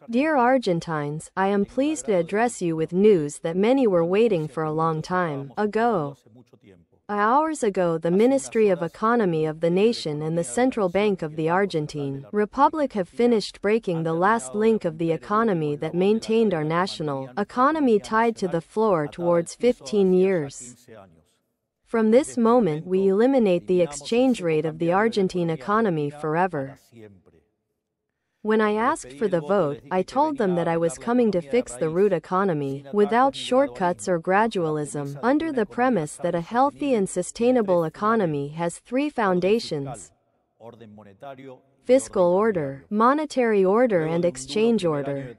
Dear Argentines, I am pleased to address you with news that many were waiting for a long time ago. Hours ago, the Ministry of Economy of the nation and the Central Bank of the Argentine Republic have finished breaking the last link of the economy that maintained our national economy tied to the floor towards 15 years. From this moment, we eliminate the exchange rate of the Argentine economy forever. When I asked for the vote, I told them that I was coming to fix the root economy, without shortcuts or gradualism, under the premise that a healthy and sustainable economy has three foundations: fiscal order, monetary order, and exchange order.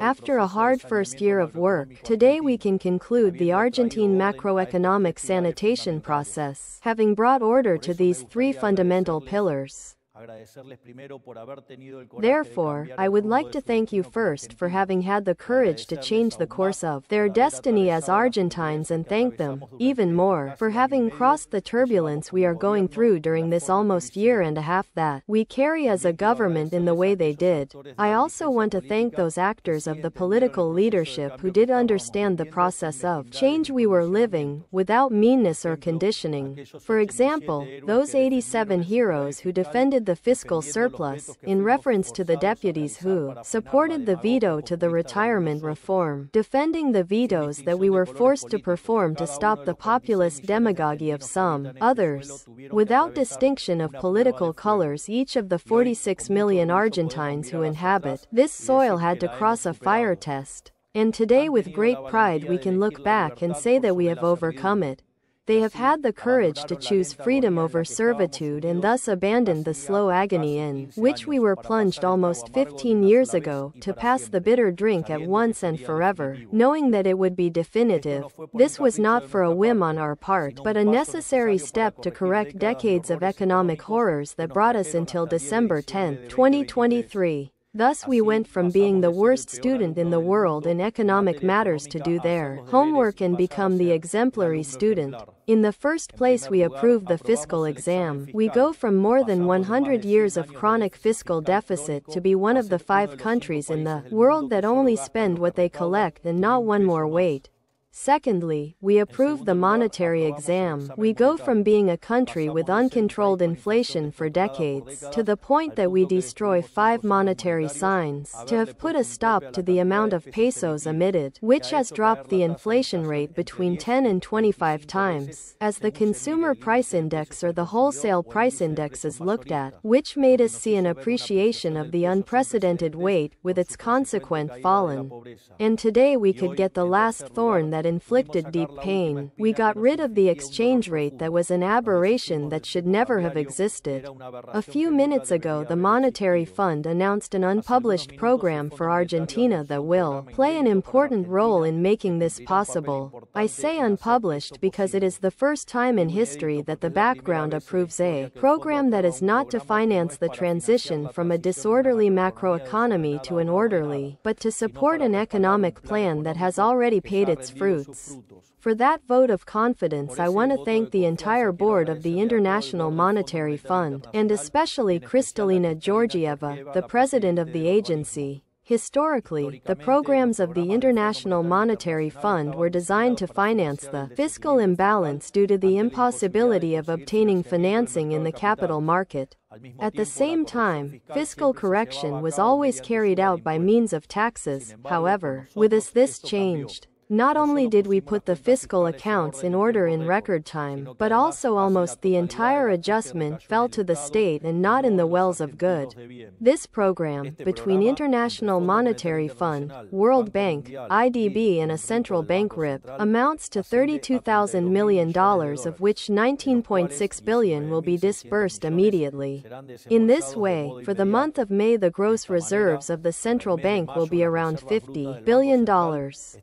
After a hard first year of work, today we can conclude the Argentine macroeconomic sanitation process, having brought order to these three fundamental pillars. Therefore, I would like to thank you first for having had the courage to change the course of their destiny as Argentines, and thank them, even more, for having crossed the turbulence we are going through during this almost year and a half that we carry as a government in the way they did. I also want to thank those actors of the political leadership who did understand the process of change we were living, without meanness or conditioning. For example, those 87 heroes who defended the fiscal surplus, in reference to the deputies who supported the veto to the retirement reform, defending the vetoes that we were forced to perform to stop the populist demagoguery of some others. Without distinction of political colors, each of the 46 million Argentines who inhabit this soil had to cross a fire test. And today, with great pride, we can look back and say that we have overcome it. They have had the courage to choose freedom over servitude and thus abandoned the slow agony in which we were plunged almost 15 years ago, to pass the bitter drink at once and forever, knowing that it would be definitive. This was not for a whim on our part, but a necessary step to correct decades of economic horrors that brought us until December 10, 2023. Thus we went from being the worst student in the world in economic matters to do their homework and become the exemplary student. In the first place, we approved the fiscal exam. We go from more than 100 years of chronic fiscal deficit to be one of the 5 countries in the world that only spend what they collect and not one more weight. Secondly, we approve the monetary exam. We go from being a country with uncontrolled inflation for decades, to the point that we destroy 5 monetary signs, to have put a stop to the amount of pesos emitted, which has dropped the inflation rate between 10 and 25 times, as the consumer price index or the wholesale price index is looked at, which made us see an appreciation of the unprecedented weight, with its consequent fallen. And today we could get the last thorn that inflicted deep pain. We got rid of the exchange rate that was an aberration that should never have existed. A few minutes ago, the Monetary Fund announced an unpublished program for Argentina that will play an important role in making this possible. I say unpublished because it is the first time in history that the background approves a program that is not to finance the transition from a disorderly macroeconomy to an orderly, but to support an economic plan that has already paid its fruits. For that vote of confidence, I want to thank the entire board of the International Monetary Fund, and especially Kristalina Georgieva, the president of the agency. Historically, the programs of the International Monetary Fund were designed to finance the fiscal imbalance due to the impossibility of obtaining financing in the capital market. At the same time, fiscal correction was always carried out by means of taxes. However, with us this changed. Not only did we put the fiscal accounts in order in record time, but also almost the entire adjustment fell to the state and not in the wells of good. This program, between International Monetary Fund, World Bank, IDB and a central bank RIP, amounts to $32,000 million, of which $19.6 billion will be disbursed immediately. In this way, for the month of May, the gross reserves of the central bank will be around $50 billion.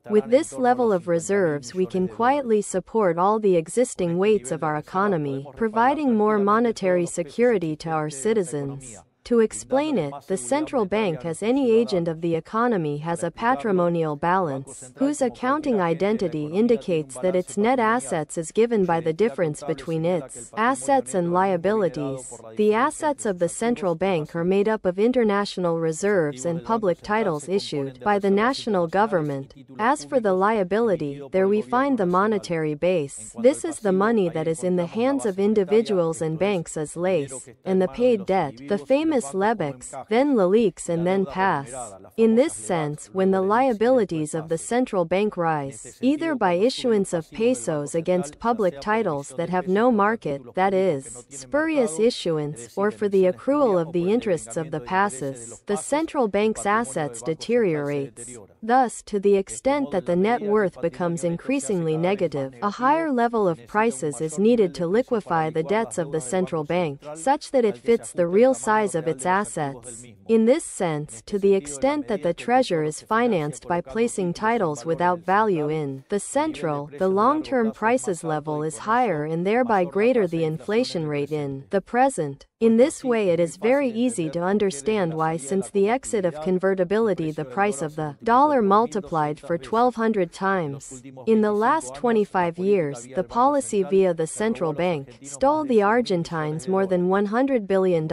With this level of reserves, we can quietly support all the existing weights of our economy, providing more monetary security to our citizens. To explain it, the central bank, as any agent of the economy, has a patrimonial balance, whose accounting identity indicates that its net assets is given by the difference between its assets and liabilities. The assets of the central bank are made up of international reserves and public titles issued by the national government. As for the liability, there we find the monetary base. This is the money that is in the hands of individuals and banks as lace, and the paid debt, the famous lebex, then laliques and then pass. In this sense, when the liabilities of the central bank rise, either by issuance of pesos against public titles that have no market, that is, spurious issuance, or for the accrual of the interests of the passes, the central bank's assets deteriorates. Thus, to the extent that the net worth becomes increasingly negative, a higher level of prices is needed to liquefy the debts of the central bank, such that it fits the real size of its assets. In this sense, to the extent that the treasure is financed by placing titles without value in the long-term prices level is higher and thereby greater the inflation rate in the present. In this way, it is very easy to understand why, since the exit of convertibility, the price of the dollar multiplied for 1,200 times. In the last 25 years, the policy via the central bank stole the Argentines more than $100 billion.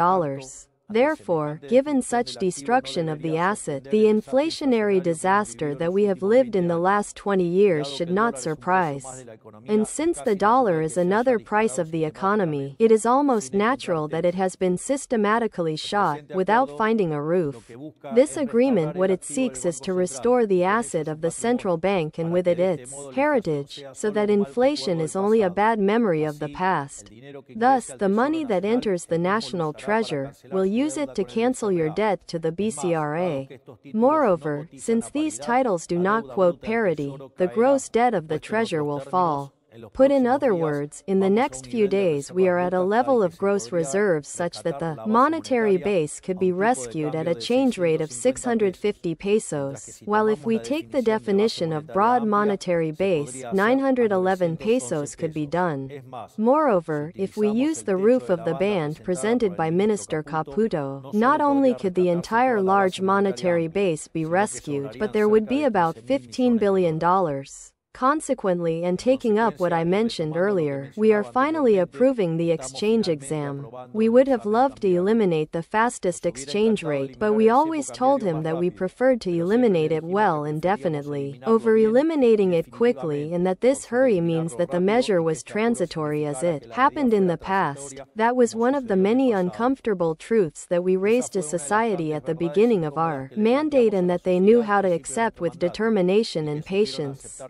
Therefore, given such destruction of the asset, the inflationary disaster that we have lived in the last 20 years should not surprise. And since the dollar is another price of the economy, it is almost natural that it has been systematically shot, without finding a roof. This agreement, what it seeks is to restore the asset of the central bank and with it its heritage, so that inflation is only a bad memory of the past. Thus, the money that enters the national treasure will use it to cancel your debt to the BCRA. Moreover, since these titles do not quote parity, the gross debt of the treasure will fall. Put in other words, in the next few days we are at a level of gross reserves such that the monetary base could be rescued at a change rate of 650 pesos, while if we take the definition of broad monetary base, 911 pesos could be done. Moreover, if we use the roof of the band presented by Minister Caputo, not only could the entire large monetary base be rescued, but there would be about $15 billion. Consequently, and taking up what I mentioned earlier, we are finally approving the exchange exam. We would have loved to eliminate the fastest exchange rate, but we always told him that we preferred to eliminate it well and definitely, over eliminating it quickly, and that this hurry means that the measure was transitory as it happened in the past. That was one of the many uncomfortable truths that we raised to society at the beginning of our mandate, and that they knew how to accept with determination and patience.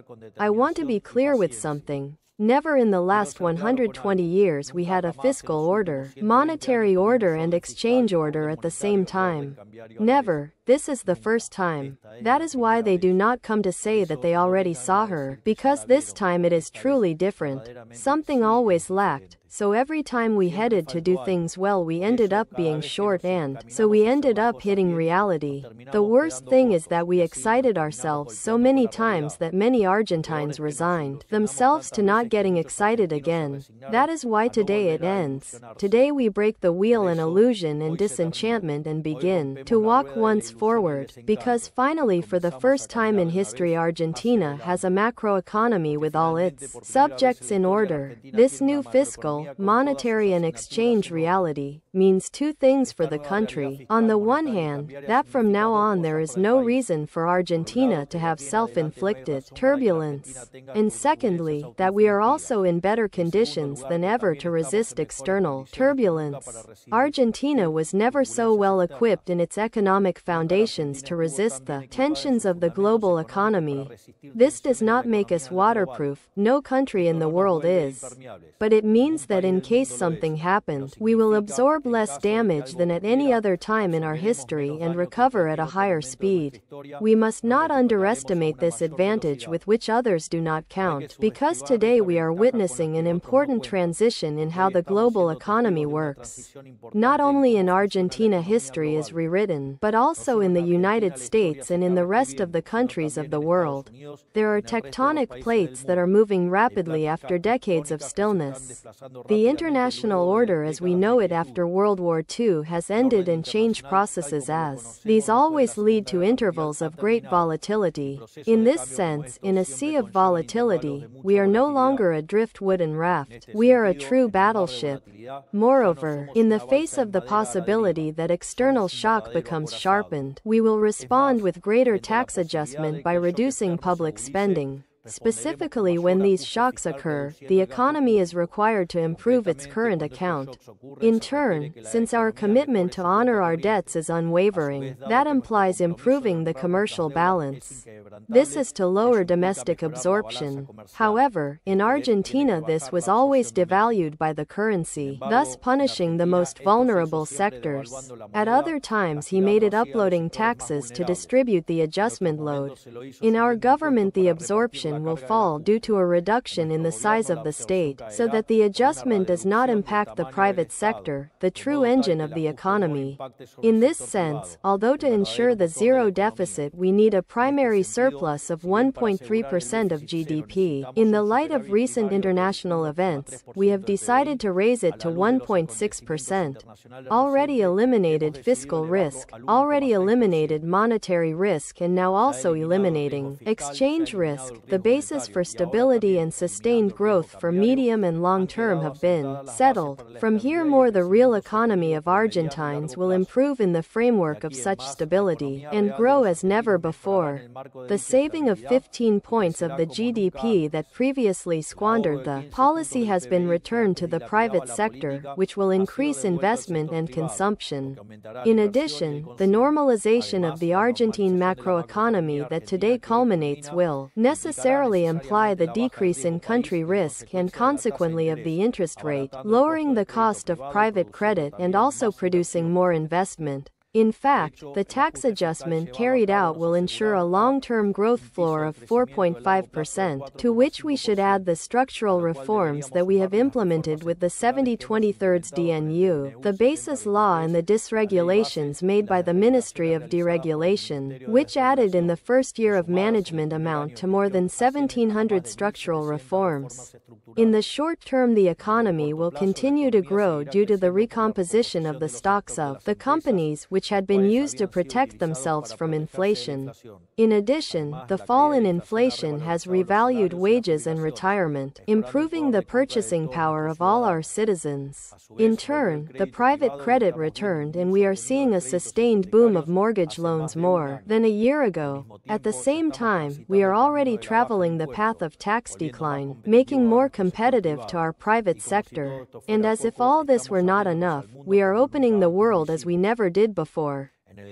I want to be clear with something. Never in the last 120 years we had a fiscal order, monetary order and exchange order at the same time. Never. This is the first time. That is why they do not come to say that they already saw her, because this time it is truly different. Something always lacked. So every time we headed to do things well, we ended up being short, and so we ended up hitting reality. The worst thing is that we excited ourselves so many times that many Argentines resigned themselves to not getting excited again. That is why today it ends. Today we break the wheel and illusion and disenchantment and begin to walk once forward, because finally, for the first time in history, Argentina has a macroeconomy with all its subjects in order. This new fiscal, monetary and exchange reality means two things for the country. On the one hand, that from now on there is no reason for Argentina to have self-inflicted turbulence. And secondly, that we are also in better conditions than ever to resist external turbulence. Argentina was never so well equipped in its economic foundations to resist the tensions of the global economy. This does not make us waterproof, no country in the world is. But it means that in case something happened, we will absorb less damage than at any other time in our history and recover at a higher speed. We must not underestimate this advantage with which others do not count, because today we we are witnessing an important transition in how the global economy works. Not only in Argentina history is rewritten, but also in the United States and in the rest of the countries of the world. There are tectonic plates that are moving rapidly after decades of stillness. The international order as we know it after World War II has ended and change processes as these always lead to intervals of great volatility. In this sense, in a sea of volatility, we are no longer a driftwooden raft. We are a true battleship. Moreover, in the face of the possibility that external shock becomes sharpened, we will respond with greater tax adjustment by reducing public spending. Specifically, when these shocks occur, the economy is required to improve its current account. In turn, since our commitment to honor our debts is unwavering, that implies improving the commercial balance. This is to lower domestic absorption. However, in Argentina this was always devalued by the currency, thus punishing the most vulnerable sectors. At other times he made it uploading taxes to distribute the adjustment load. In our government the absorption will fall due to a reduction in the size of the state, so that the adjustment does not impact the private sector, the true engine of the economy. In this sense, although to ensure the zero deficit we need a primary surplus of 1.3% of GDP, in the light of recent international events, we have decided to raise it to 1.6%. Already eliminated fiscal risk, already eliminated monetary risk, and now also eliminating exchange risk. The basis for stability and sustained growth for medium and long term have been settled. From here more the real economy of Argentines will improve in the framework of such stability, and grow as never before. The saving of 15 points of the GDP that previously squandered the policy has been returned to the private sector, which will increase investment and consumption. In addition, the normalization of the Argentine macroeconomy that today culminates will necessarily imply the decrease in country risk and consequently of the interest rate, lowering the cost of private credit and also producing more investment. In fact, the tax adjustment carried out will ensure a long-term growth floor of 4.5%, to which we should add the structural reforms that we have implemented with the 70/23 DNU, the basis law and the dysregulations made by the Ministry of Deregulation, which added in the first year of management amount to more than 1,700 structural reforms. In the short term the economy will continue to grow due to the recomposition of the stocks of the companies which had been used to protect themselves from inflation. In addition, the fall in inflation has revalued wages and retirement, improving the purchasing power of all our citizens. In turn, the private credit returned and we are seeing a sustained boom of mortgage loans more than a year ago. At the same time, we are already traveling the path of tax decline, making more competitive to our private sector. And as if all this were not enough, we are opening the world as we never did before.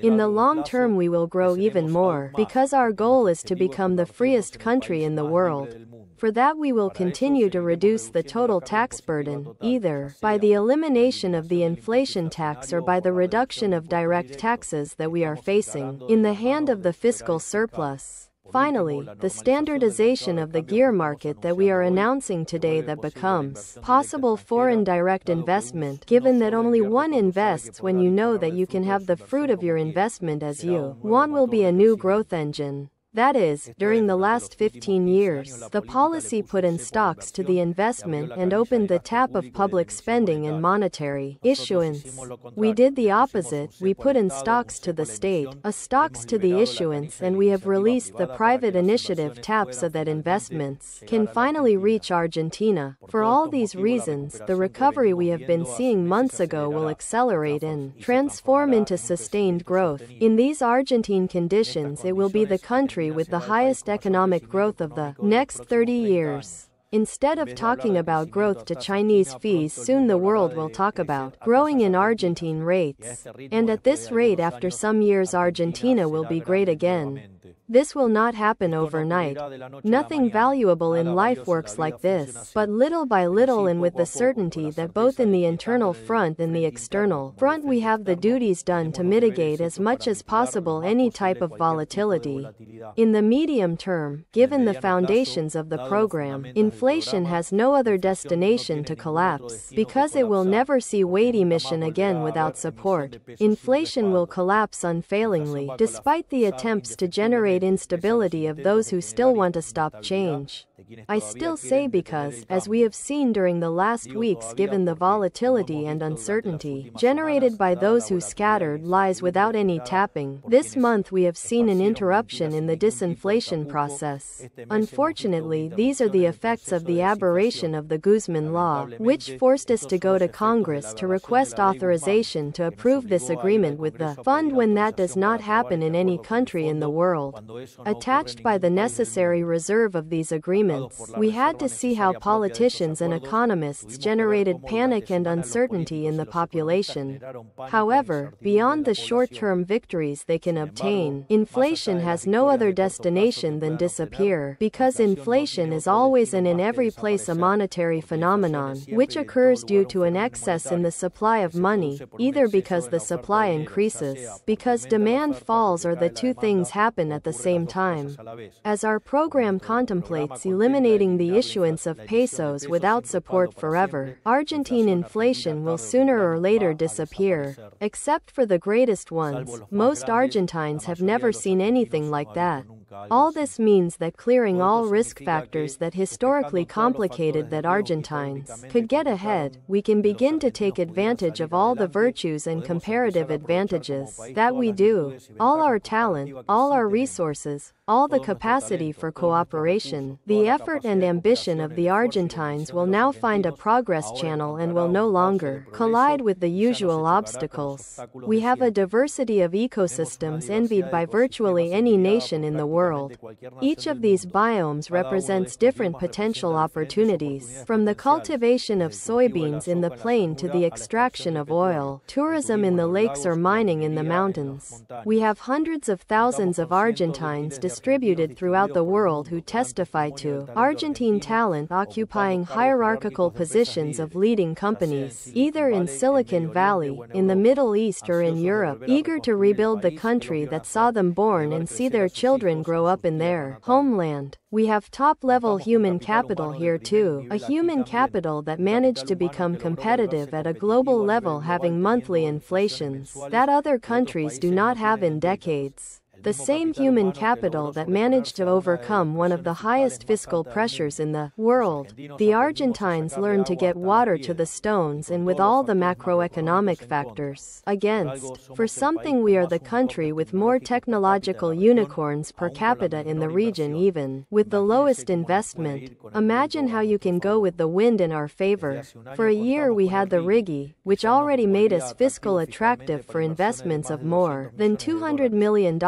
In the long term we will grow even more, because our goal is to become the freest country in the world. For that we will continue to reduce the total tax burden, either by the elimination of the inflation tax or by the reduction of direct taxes that we are facing, in the hand of the fiscal surplus. Finally, the standardization of the gear market that we are announcing today that becomes possible foreign direct investment, given that only one invests when you know that you can have the fruit of your investment as you want will be a new growth engine. That is, during the last 15 years, the policy put in stocks to the investment and opened the tap of public spending and monetary issuance. We did the opposite, we put in stocks to the state, stocks to the issuance, and we have released the private initiative tap so that investments can finally reach Argentina. For all these reasons, the recovery we have been seeing months ago will accelerate and transform into sustained growth. In these Argentine conditions it will be the country with the highest economic growth of the next 30 years. Instead of talking about growth to Chinese fees, soon the world will talk about growing in Argentine rates. And at this rate after some years Argentina will be great again. This will not happen overnight. Nothing valuable in life works like this. But little by little, and with the certainty that both in the internal front and the external front we have the duties done to mitigate as much as possible any type of volatility. In the medium term, given the foundations of the program, inflation has no other destination to collapse, because it will never see weight emission again without support. Inflation will collapse unfailingly, despite the attempts to generate instability of those who still want to stop change. I still say because, as we have seen during the last weeks, given the volatility and uncertainty generated by those who scattered lies without any tapping, this month we have seen an interruption in the disinflation process. Unfortunately, these are the effects of the aberration of the Guzman Law, which forced us to go to Congress to request authorization to approve this agreement with the fund when that does not happen in any country in the world. Attached by the necessary reserve of these agreements, we had to see how politicians and economists generated panic and uncertainty in the population. However, beyond the short-term victories they can obtain, inflation has no other destination than disappear, because inflation is always and in every place a monetary phenomenon, which occurs due to an excess in the supply of money, either because the supply increases, because demand falls, or the two things happen at the same time. As our program contemplates eliminating the issuance of pesos without support forever, Argentine inflation will sooner or later disappear. Except for the greatest ones, most Argentines have never seen anything like that. All this means that clearing all risk factors that historically complicated that Argentines could get ahead, we can begin to take advantage of all the virtues and comparative advantages that we do, all our talent, all our resources, all the capacity for cooperation. The effort and ambition of the Argentines will now find a progress channel and will no longer collide with the usual obstacles. We have a diversity of ecosystems envied by virtually any nation in the world. Each of these biomes represents different potential opportunities, from the cultivation of soybeans in the plain to the extraction of oil, tourism in the lakes, or mining in the mountains. We have hundreds of thousands of Argentines distributed throughout the world who testify to Argentine talent occupying hierarchical positions of leading companies, either in Silicon Valley, in the Middle East, or in Europe, eager to rebuild the country that saw them born and see their children grow up in their homeland. We have top-level human capital here too, a human capital that managed to become competitive at a global level, having monthly inflations that other countries do not have in decades. The same human capital that managed to overcome one of the highest fiscal pressures in the world. The Argentines learned to get water to the stones, and with all the macroeconomic factors against. For something, we are the country with more technological unicorns per capita in the region, even with the lowest investment. Imagine how you can go with the wind in our favor. For a year we had the RIGI, which already made us fiscal attractive for investments of more than $200 million,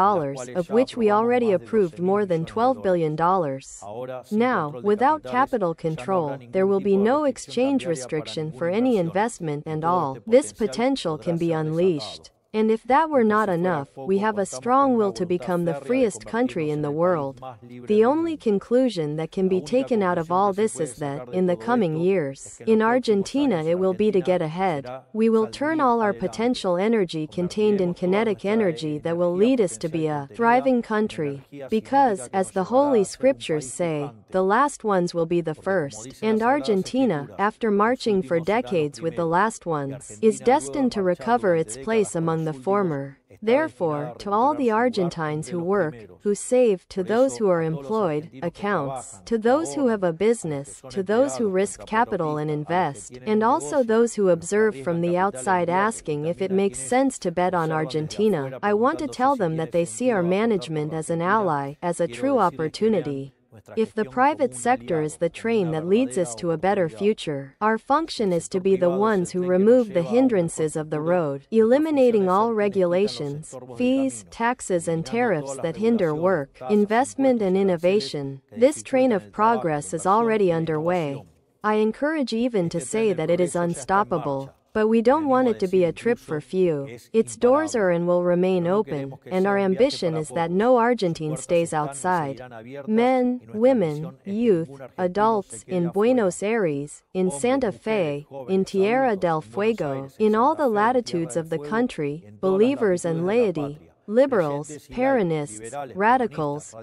of which we already approved more than $12 billion. Now, without capital control, there will be no exchange restriction for any investment, and all this potential can be unleashed. And if that were not enough, we have a strong will to become the freest country in the world. The only conclusion that can be taken out of all this is that, in the coming years, in Argentina it will be to get ahead. We will turn all our potential energy contained in kinetic energy that will lead us to be a thriving country. Because, as the Holy Scriptures say, the last ones will be the first. And Argentina, after marching for decades with the last ones, is destined to recover its place among the former. Therefore, to all the Argentines who work, who save, to those who are employed, accounts, to those who have a business, to those who risk capital and invest, and also those who observe from the outside asking if it makes sense to bet on Argentina, I want to tell them that they see our management as an ally, as a true opportunity. If the private sector is the train that leads us to a better future, our function is to be the ones who remove the hindrances of the road, eliminating all regulations, fees, taxes and tariffs that hinder work, investment and innovation. This train of progress is already underway. I encourage even to say that it is unstoppable. But we don't want it to be a trip for few. Its doors are and will remain open, and our ambition is that no Argentine stays outside. Men, women, youth, adults, in Buenos Aires, in Santa Fe, in Tierra del Fuego, in all the latitudes of the country, believers and laity, liberals, Peronists, radicals,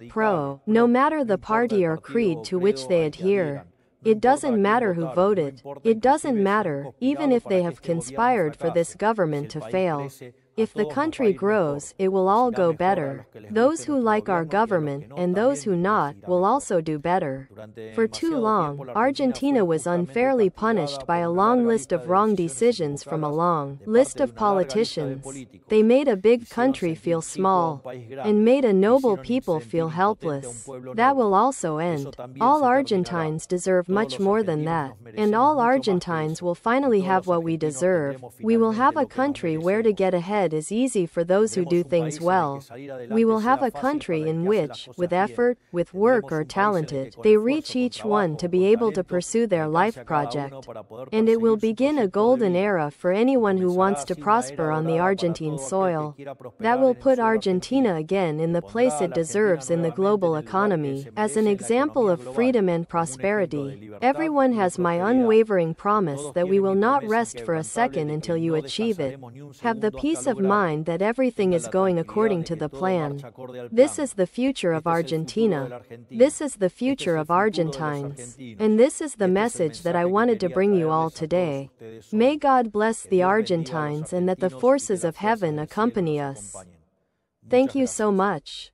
no matter the party or creed to which they adhere. It doesn't matter who voted. It doesn't matter, even if they have conspired for this government to fail. If the country grows, it will all go better. Those who like our government, and those who not, will also do better. For too long, Argentina was unfairly punished by a long list of wrong decisions from a long list of politicians. They made a big country feel small, and made a noble people feel helpless. That will also end. All Argentines deserve much more than that. And all Argentines will finally have what we deserve. We will have a country where to get ahead is easy for those who do things well. We will have a country in which, with effort, with work or talented, they reach each one to be able to pursue their life project. And it will begin a golden era for anyone who wants to prosper on the Argentine soil. That will put Argentina again in the place it deserves in the global economy, as an example of freedom and prosperity. Everyone has my unwavering promise that we will not rest for a second until you achieve it. Have the peace of mind that everything is going according to the plan. This is the future of Argentina. This is the future of Argentines. And this is the message that I wanted to bring you all today. May God bless the Argentines and that the forces of heaven accompany us. Thank you so much.